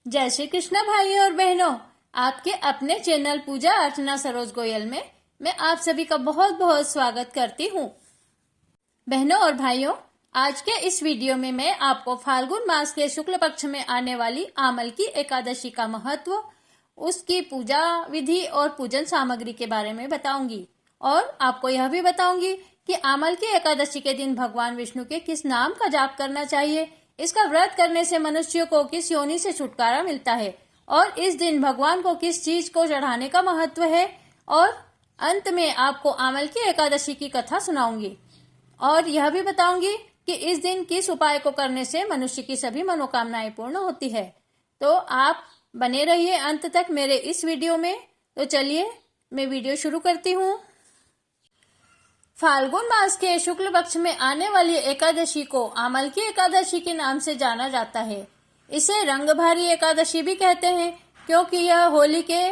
जय श्री कृष्ण भाइयों और बहनों, आपके अपने चैनल पूजा अर्चना सरोज गोयल में मैं आप सभी का बहुत बहुत स्वागत करती हूँ। बहनों और भाइयों, आज के इस वीडियो में मैं आपको फाल्गुन मास के शुक्ल पक्ष में आने वाली आमल की एकादशी का महत्व, उसकी पूजा विधि और पूजन सामग्री के बारे में बताऊंगी और आपको यह भी बताऊंगी कि आमल की एकादशी के दिन भगवान विष्णु के किस नाम का जाप करना चाहिए, इसका व्रत करने से मनुष्य को किस योनि से छुटकारा मिलता है और इस दिन भगवान को किस चीज को चढ़ाने का महत्व है, और अंत में आपको आमल की एकादशी की कथा सुनाऊंगी और यह भी बताऊंगी कि इस दिन किस उपाय को करने से मनुष्य की सभी मनोकामनाएं पूर्ण होती है। तो आप बने रहिए अंत तक मेरे इस वीडियो में। तो चलिए मैं वीडियो शुरू करती हूँ। फाल्गुन मास के शुक्ल पक्ष में आने वाली एकादशी को आमल की एकादशी के नाम से जाना जाता है। इसे रंगभारी एकादशी भी कहते हैं क्योंकि यह होली के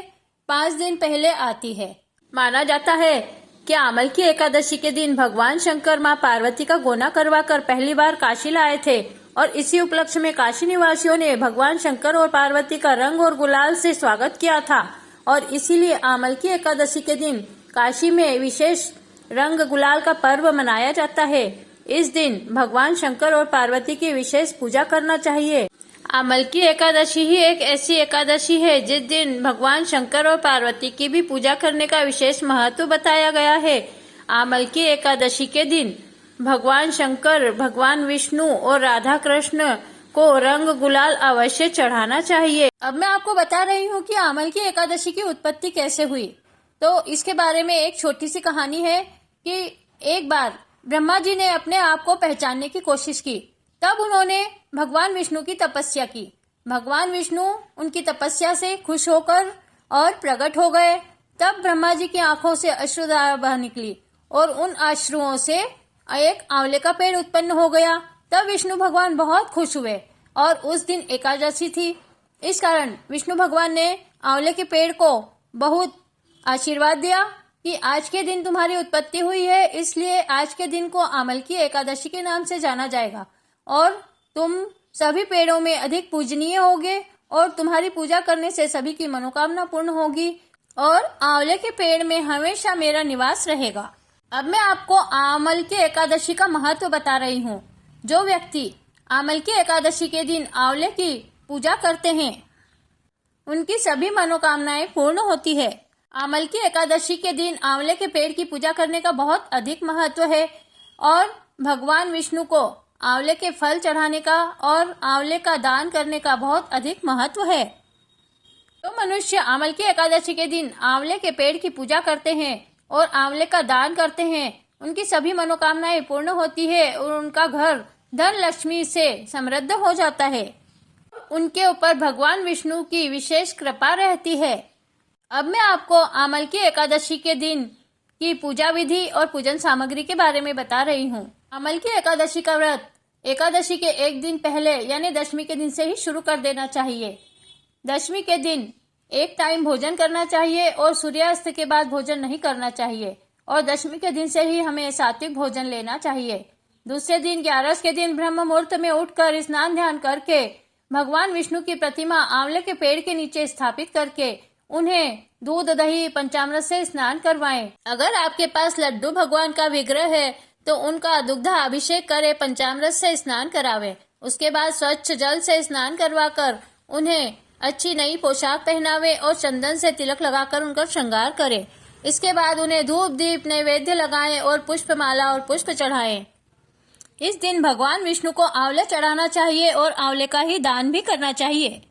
5 दिन पहले आती है। माना जाता है कि आमल की एकादशी के दिन भगवान शंकर मां पार्वती का गोना करवाकर पहली बार काशी लाए थे और इसी उपलक्ष्य में काशी निवासियों ने भगवान शंकर और पार्वती का रंग और गुलाल से स्वागत किया था और इसीलिए आमल की एकादशी के दिन काशी में विशेष रंग गुलाल का पर्व मनाया जाता है। इस दिन भगवान शंकर और पार्वती की विशेष पूजा करना चाहिए। आमल की एकादशी ही एक ऐसी एकादशी है जिस दिन भगवान शंकर और पार्वती की भी पूजा करने का विशेष महत्व बताया गया है। आमल की एकादशी के दिन भगवान शंकर, भगवान विष्णु और राधा कृष्ण को रंग गुलाल अवश्य चढ़ाना चाहिए। अब मैं आपको बता रही हूँ कि आमल की एकादशी की उत्पत्ति कैसे हुई। तो इसके बारे में एक छोटी सी कहानी है कि एक बार ब्रह्मा जी ने अपने आप को पहचानने की कोशिश की। तब उन्होंने भगवान विष्णु की तपस्या की। भगवान विष्णु उनकी तपस्या से खुश होकर और प्रकट हो गए। तब ब्रह्मा जी की आंखों से अश्रुधारा बह निकली और उन अश्रुओं से एक आंवले का पेड़ उत्पन्न हो गया। तब विष्णु भगवान बहुत खुश हुए और उस दिन एकादशी थी। इस कारण विष्णु भगवान ने आंवले के पेड़ को बहुत आशीर्वाद दिया कि आज के दिन तुम्हारी उत्पत्ति हुई है, इसलिए आज के दिन को आमल की एकादशी के नाम से जाना जाएगा और तुम सभी पेड़ों में अधिक पूजनीय होगे और तुम्हारी पूजा करने से सभी की मनोकामना पूर्ण होगी और आंवले के पेड़ में हमेशा मेरा निवास रहेगा। अब मैं आपको आमल की एकादशी का महत्व बता रही हूँ। जो व्यक्ति आमल की एकादशी के दिन आंवले की पूजा करते हैं उनकी सभी मनोकामनाएं पूर्ण होती है। आमल की एकादशी के दिन आंवले के पेड़ की पूजा करने का बहुत अधिक महत्व है और भगवान विष्णु को आंवले के फल चढ़ाने का और आंवले का दान करने का बहुत अधिक महत्व है। तो मनुष्य आमल की एकादशी के दिन आंवले के पेड़ की पूजा करते हैं और आंवले का दान करते हैं, उनकी सभी मनोकामनाएं पूर्ण होती है और उनका घर धन लक्ष्मी से समृद्ध हो जाता है। उनके ऊपर भगवान विष्णु की विशेष कृपा रहती है। अब मैं आपको आमल की एकादशी के दिन की पूजा विधि और पूजन सामग्री के बारे में बता रही हूँ। आमल की एकादशी का व्रत एकादशी के एक दिन पहले यानी दशमी के दिन से ही शुरू कर देना चाहिए। दशमी के दिन एक टाइम भोजन करना चाहिए और सूर्यास्त के बाद भोजन नहीं करना चाहिए और दशमी के दिन से ही हमें सात्विक भोजन लेना चाहिए। दूसरे दिन 11 के दिन ब्रह्म मुहूर्त में उठकर स्नान ध्यान करके भगवान विष्णु की प्रतिमा आंवले के पेड़ के नीचे स्थापित करके उन्हें दूध दही पंचामृत से स्नान करवाएं। अगर आपके पास लड्डू भगवान का विग्रह है तो उनका दुग्धा अभिषेक करे, पंचामृत से स्नान करावे। उसके बाद स्वच्छ जल से स्नान करवाकर उन्हें अच्छी नई पोशाक पहनावे और चंदन से तिलक लगाकर उनका श्रृंगार करे। इसके बाद उन्हें धूप दीप नैवेद्य लगाएं और पुष्पमाला और पुष्प चढ़ाएं। इस दिन भगवान विष्णु को आंवले चढ़ाना चाहिए और आंवले का ही दान भी करना चाहिए।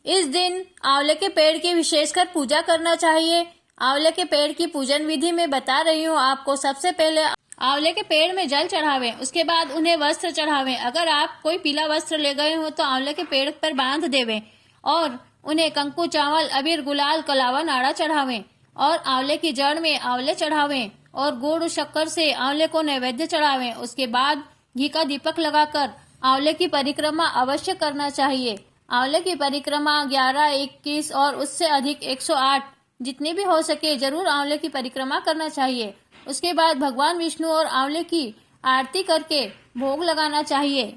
इस दिन आंवले के पेड़ की विशेषकर पूजा करना चाहिए। आंवले के पेड़ की पूजन विधि में बता रही हूँ आपको। सबसे पहले आंवले के पेड़ में जल चढ़ावें, उसके बाद उन्हें वस्त्र चढ़ावें। अगर आप कोई पीला वस्त्र ले गए हो तो आंवले के पेड़ पर बांध देवें और उन्हें कंकु चावल अबीर गुलाल कलावा नाड़ा चढ़ावें और आंवले की जड़ में आंवले चढ़ावें और गुड़ शक्कर से आंवले को नैवेद्य चढ़ावें। उसके बाद घी का दीपक लगाकर आंवले की परिक्रमा अवश्य करना चाहिए। आंवले की परिक्रमा 11, 21 और उससे अधिक 108 जितनी भी हो सके जरूर आंवले की परिक्रमा करना चाहिए। उसके बाद भगवान विष्णु और आंवले की आरती करके भोग लगाना चाहिए।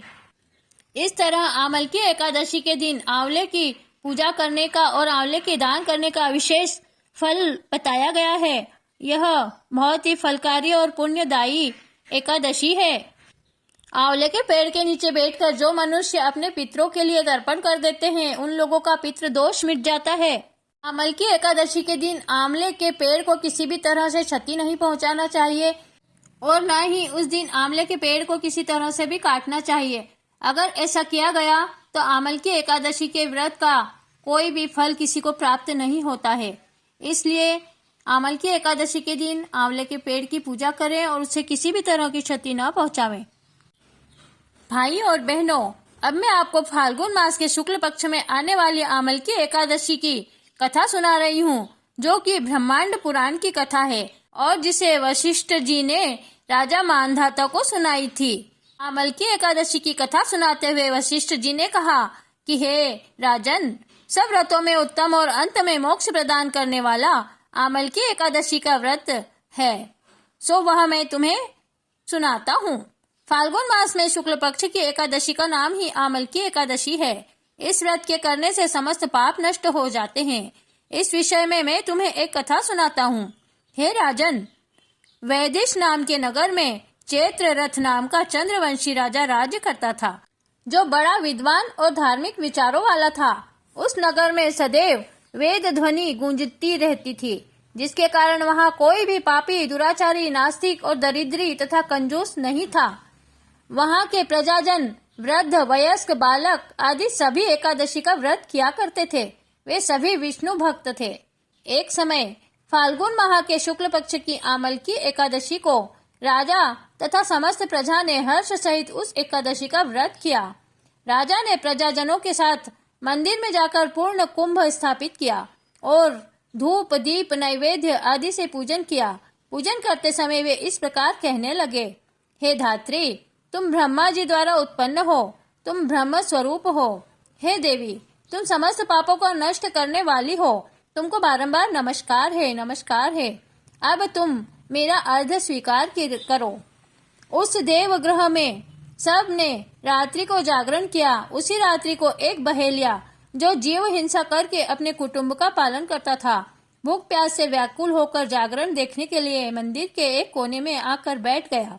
इस तरह आमल की एकादशी के दिन आंवले की पूजा करने का और आंवले के दान करने का विशेष फल बताया गया है। यह बहुत ही फलकारी और पुण्यदायी एकादशी है। आंवले के पेड़ के नीचे बैठकर जो मनुष्य अपने पितरों के लिए तर्पण कर देते हैं, उन लोगों का पितृ दोष मिट जाता है। आमल की एकादशी के दिन आंवले के पेड़ को किसी भी तरह से क्षति नहीं पहुंचाना चाहिए और न ही उस दिन आंवले के पेड़ को किसी तरह से भी काटना चाहिए। अगर ऐसा किया गया तो आमल की एकादशी के व्रत का कोई भी फल किसी को प्राप्त नहीं होता है। इसलिए आमल की एकादशी के दिन आंवले के पेड़ की पूजा करें और उसे किसी भी तरह की क्षति न पहुंचावें। भाइयों और बहनों, अब मैं आपको फाल्गुन मास के शुक्ल पक्ष में आने वाली आमल की एकादशी की कथा सुना रही हूँ, जो कि ब्रह्मांड पुराण की कथा है और जिसे वशिष्ठ जी ने राजा मानधाता को सुनाई थी। आमल की एकादशी की कथा सुनाते हुए वशिष्ठ जी ने कहा कि हे राजन, सब व्रतों में उत्तम और अंत में मोक्ष प्रदान करने वाला आमल की एकादशी का व्रत है, सो वह मैं तुम्हें सुनाता हूँ। फाल्गुन मास में शुक्ल पक्ष की एकादशी का नाम ही आमल की एकादशी है। इस व्रत के करने से समस्त पाप नष्ट हो जाते हैं। इस विषय में मैं तुम्हें एक कथा सुनाता हूँ। हे राजन, वैदिश नाम के नगर में चैत्र रथ नाम का चंद्रवंशी राजा राज्य करता था, जो बड़ा विद्वान और धार्मिक विचारों वाला था। उस नगर में सदैव वेद ध्वनि गूंजती रहती थी, जिसके कारण वहाँ कोई भी पापी, दुराचारी, नास्तिक और दरिद्री तथा कंजूस नहीं था। वहाँ के प्रजाजन, वृद्ध, वयस्क, बालक आदि सभी एकादशी का व्रत किया करते थे। वे सभी विष्णु भक्त थे। एक समय फाल्गुन माह के शुक्ल पक्ष की आमल की एकादशी को राजा तथा समस्त प्रजा ने हर्ष सहित उस एकादशी का व्रत किया। राजा ने प्रजाजनों के साथ मंदिर में जाकर पूर्ण कुंभ स्थापित किया और धूप, दीप, नैवेद्य आदि से पूजन किया। पूजन करते समय वे इस प्रकार कहने लगे, हे धात्री, तुम ब्रह्मा जी द्वारा उत्पन्न हो, तुम ब्रह्म स्वरूप हो। हे देवी, तुम समस्त पापों को नष्ट करने वाली हो, तुमको बारंबार नमस्कार है, नमस्कार है। अब तुम मेरा अर्घ्य स्वीकार करो। उस देवगृह में सब ने रात्रि को जागरण किया। उसी रात्रि को एक बहेलिया, जो जीव हिंसा करके अपने कुटुंब का पालन करता था, भूख प्यास से व्याकुल होकर जागरण देखने के लिए मंदिर के एक कोने में आकर बैठ गया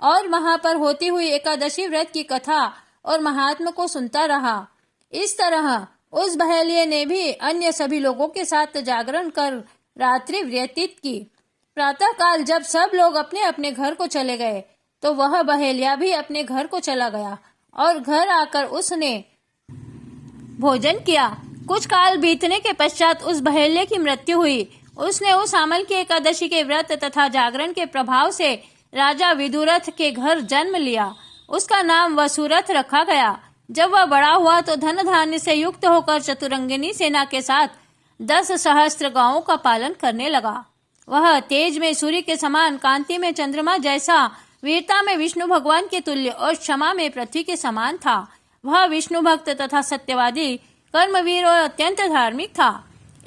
और वहां पर होती हुई एकादशी व्रत की कथा और महात्म को सुनता रहा। इस तरह उस बहेलिये ने भी अन्य सभी लोगों के साथ जागरण कर रात्रि व्यतीत की। प्रातः काल जब सब लोग अपने अपने घर को चले गए, तो वह बहेलिया भी अपने घर को चला गया और घर आकर उसने भोजन किया। कुछ काल बीतने के पश्चात उस बहेलिये की मृत्यु हुई। उसने उस आमल की एकादशी के व्रत तथा जागरण के प्रभाव से राजा विदुरथ के घर जन्म लिया। उसका नाम वसुरथ रखा गया। जब वह बड़ा हुआ तो धन धान्य से युक्त होकर चतुरंगिनी सेना के साथ 10 सहस्त्र गांवों का पालन करने लगा। वह तेज में सूर्य के समान, कांति में चंद्रमा जैसा, वीरता में विष्णु भगवान के तुल्य और क्षमा में पृथ्वी के समान था। वह विष्णु भक्त तथा सत्यवादी, कर्मवीर और अत्यंत धार्मिक था।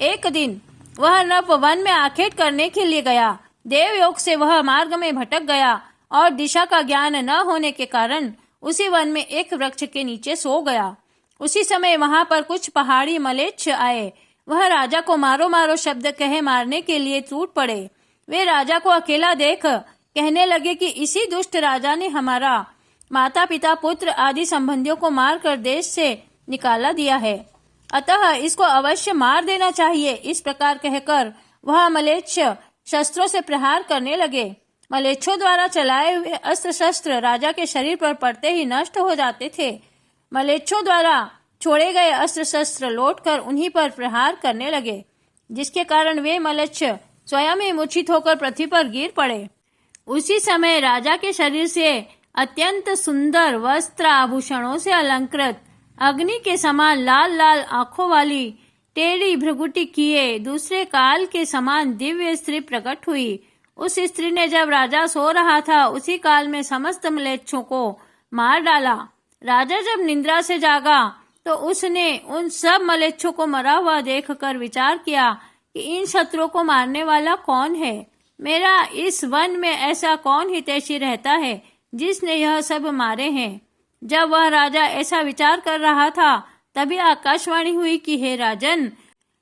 एक दिन वह नप वन में आखेट करने के लिए गया। देवयोग से वह मार्ग में भटक गया और दिशा का ज्ञान न होने के कारण उसी वन में एक वृक्ष के नीचे सो गया। उसी समय वहां पर कुछ पहाड़ी मलेच्छ आए। वह राजा को मारो मारो शब्द कहे मारने के लिए टूट पड़े। वे राजा को अकेला देख कहने लगे कि इसी दुष्ट राजा ने हमारा माता पिता, पुत्र आदि संबंधियों को मारकर देश से निकाला दिया है, अतः इसको अवश्य मार देना चाहिए। इस प्रकार कहकर वह मलेच्छ शस्त्रों से प्रहार करने लगे। मलेच्छों द्वारा चलाए हुए अस्त्र शस्त्र राजा के शरीर पर पड़ते ही नष्ट हो जाते थे। मलेच्छों द्वारा छोड़े गए अस्त्र शस्त्र लौटकर उन्हीं पर प्रहार करने लगे, जिसके कारण वे मलेच्छ स्वयं ही मूर्छित होकर पृथ्वी पर गिर पड़े। उसी समय राजा के शरीर से अत्यंत सुंदर वस्त्र आभूषणों से अलंकृत, अग्नि के समान लाल लाल आंखों वाली, टेढ़ी भ्रुकुटी किए दूसरे काल के समान दिव्य स्त्री प्रकट हुई। उस स्त्री ने जब राजा सो रहा था, उसी काल में समस्त मलेच्छों को मार डाला। राजा जब निद्रा से जागा तो उसने उन सब मलेच्छों को मरा हुआ देखकर विचार किया कि इन शत्रुओं को मारने वाला कौन है। मेरा इस वन में ऐसा कौन हितैषी रहता है जिसने यह सब मारे हैं। जब वह राजा ऐसा विचार कर रहा था तभी आकाशवाणी हुई कि हे राजन,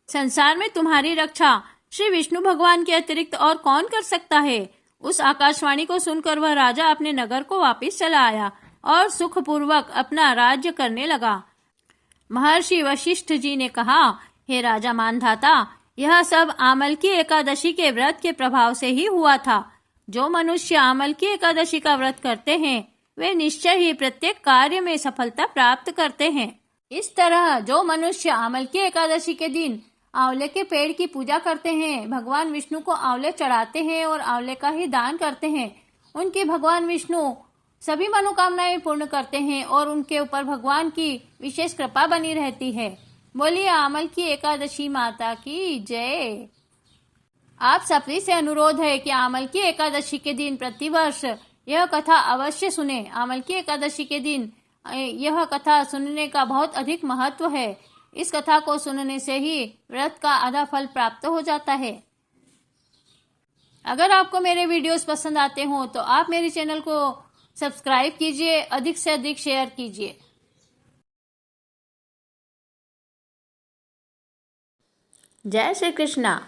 संसार में तुम्हारी रक्षा श्री विष्णु भगवान के अतिरिक्त और कौन कर सकता है। उस आकाशवाणी को सुनकर वह राजा अपने नगर को वापस चला आया और सुखपूर्वक अपना राज्य करने लगा। महर्षि वशिष्ठ जी ने कहा, हे राजा मानधाता, यह सब आमलकी एकादशी के व्रत के प्रभाव से ही हुआ था। जो मनुष्य आमलकी एकादशी का व्रत करते हैं वे निश्चय ही प्रत्येक कार्य में सफलता प्राप्त करते हैं। इस तरह जो मनुष्य आमलकी एकादशी के दिन आंवले के पेड़ की पूजा करते हैं, भगवान विष्णु को आंवले चढ़ाते हैं और आंवले का ही दान करते हैं, उनकी भगवान विष्णु सभी मनोकामनाएं पूर्ण करते हैं और उनके ऊपर भगवान की विशेष कृपा बनी रहती है। बोलिए आमलकी एकादशी माता की जय। आप सभी से अनुरोध है कि आमलकी एकादशी के दिन प्रतिवर्ष यह कथा अवश्य सुने। आमलकी एकादशी के दिन यह कथा सुनने का बहुत अधिक महत्व है। इस कथा को सुनने से ही व्रत का आधा फल प्राप्त हो जाता है। अगर आपको मेरे वीडियोस पसंद आते हो तो आप मेरे चैनल को सब्सक्राइब कीजिए, अधिक से अधिक शेयर कीजिए। जय श्री कृष्णा।